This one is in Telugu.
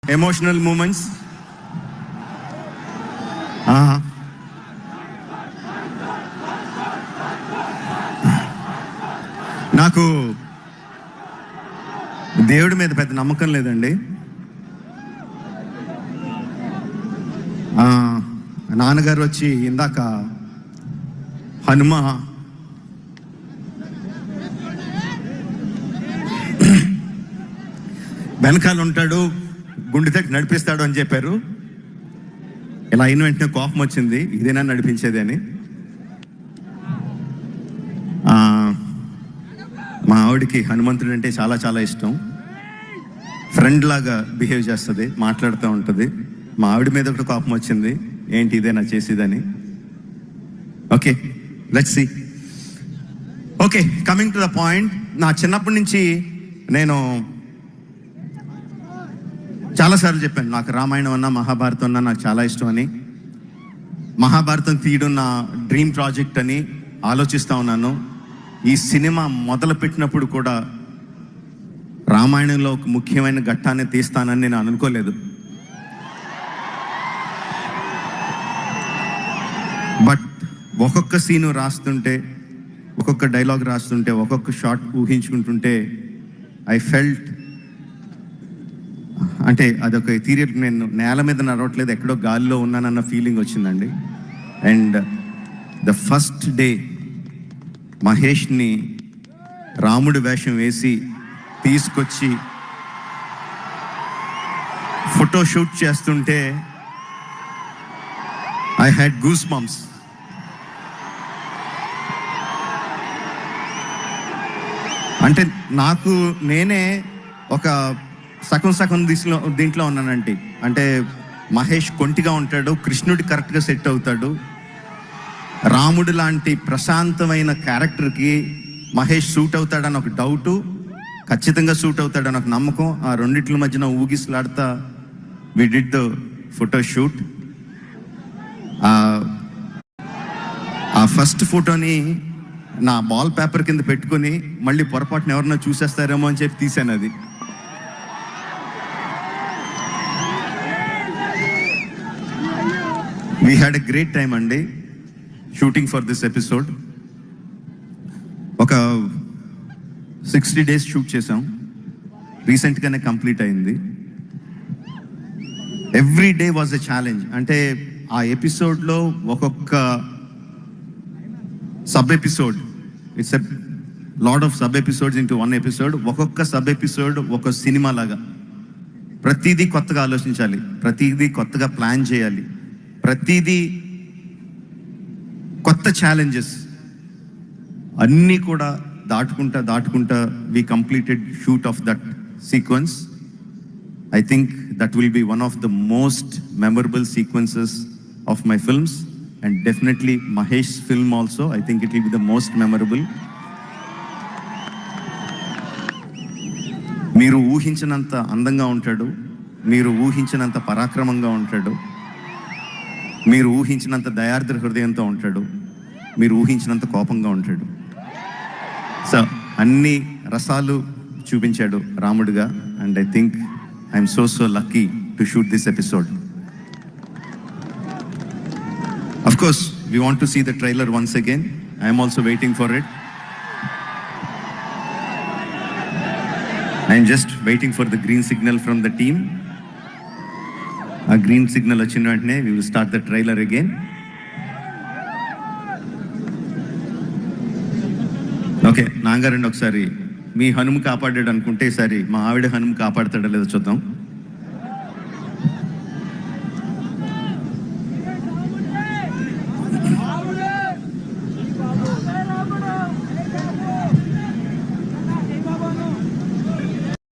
Emotional moments. నాకు దేవుడి మీద పెద్ద నమ్మకం లేదండి. నాన్నగారు వచ్చి ఇందాక హనుమ వెనకాల ఉంటాడు, గుండె దగ్గర నడిపిస్తాడు అని చెప్పారు. ఇలా అయిన వెంటనే కోపం వచ్చింది, ఇదేనా నడిపించేది అని. మా ఆవిడికి హనుమంతుడు అంటే చాలా చాలా ఇష్టం. ఫ్రెండ్ లాగా బిహేవ్ చేస్తుంది, మాట్లాడుతూ ఉంటుంది. మా ఆవిడ మీద ఒకటి కోపం వచ్చింది, ఏంటి ఇదేనా చేసేదని. Okay, let's see. Okay, coming to the point. నా చిన్నప్పటి నుంచి నేను చాలాసార్లు చెప్పాను, నాకు రామాయణం అన్నా మహాభారతం అన్నా నాకు చాలా ఇష్టం అని. మహాభారతం తీయడం నా డ్రీమ్ ప్రాజెక్ట్ అని ఆలోచిస్తూ ఉన్నాను. ఈ సినిమా మొదలు పెట్టినప్పుడు కూడా రామాయణంలో ఒక ముఖ్యమైన ఘట్టాన్ని తీస్తానని నేను అనుకోలేదు. బట్ ఒక్కొక్క సీను రాస్తుంటే, ఒక్కొక్క డైలాగ్ రాస్తుంటే, ఒక్కొక్క షాట్ ఊహించుకుంటుంటే ఐ ఫెల్ట్ అంటే అదొక ఎథీరియల్, నేను నేల మీద నడవట్లేదు, ఎక్కడో గాలిలో ఉన్నానన్న ఫీలింగ్ వచ్చిందండి. అండ్ ద ఫస్ట్ డే మహేష్ని రాముడి వేషం వేసి తీసుకొచ్చి ఫోటో షూట్ చేస్తుంటే ఐ హ్యాడ్ గూస్ బంప్స్. అంటే నాకు నేనే ఒక సగం దీంట్లో ఉన్నానంటే, అంటే మహేష్ కొంటిగా ఉంటాడు, కృష్ణుడి కరెక్ట్గా సెట్ అవుతాడు. రాముడు లాంటి ప్రశాంతమైన క్యారెక్టర్కి మహేష్ సూట్ అవుతాడని ఒక డౌటు, ఖచ్చితంగా సూట్ అవుతాడని ఒక నమ్మకం. ఆ రెండిట్ల మధ్యన ఊగిసలాడుతా we did the photo shoot. ఆ ఫస్ట్ ఫోటోని నా బాల్ పేపర్ కింద పెట్టుకొని మళ్ళీ పొరపాటున ఎవరన్నా చూసేస్తారేమో అని చెప్పి తీసాను. అది we had a great time అండి షూటింగ్ ఫర్ దిస్ ఎపిసోడ్. ఒక 60 days షూట్ చేసాం, రీసెంట్గానే కంప్లీట్ అయింది. Every day was a challenge. అంటే ఆ ఎపిసోడ్లో ఒక్కొక్క sub episode, it's a lot of sub episodes into one episode. ఒక్కొక్క సబ్ ఎపిసోడ్ ఒక సినిమా లాగా. ప్రతిదీ కొత్తగా ఆలోచించాలి, ప్రతిదీ కొత్తగా ప్లాన్ చేయాలి, ప్రతిదీ కొత్త ఛాలెంజెస్ అన్నీ కూడా దాటుకుంటా we completed shoot of that sequence. I think that will be one of the most memorable sequences of my films and definitely Mahesh film also. I think it will be the most memorable. మీరు ఊహించినంత అందంగా ఉంటాడు, మీరు ఊహించినంత పరాక్రమంగా ఉంటాడు, మీరు ఊహించినంత దయార్ద్ర హృదయంతో ఉంటాడు, మీరు ఊహించినంత కోపంగా ఉంటాడు. సో అన్ని రసాలు చూపించాడు రాముడిగా. And I think I'm so lucky to shoot this episode. Of course, we want to see the trailer once again. I am also waiting for it. I am just waiting for the green signal from the team. A green signal వచ్చిన వెంటనే we will start the trailer again. Okay, నాంగారండి ఒకసారి మీ హనుమ కాపాడాడు అనుకుంటే ఈసారి మా ఆవిడ హనుమ కాపాడతాడో లేదో చూద్దాం.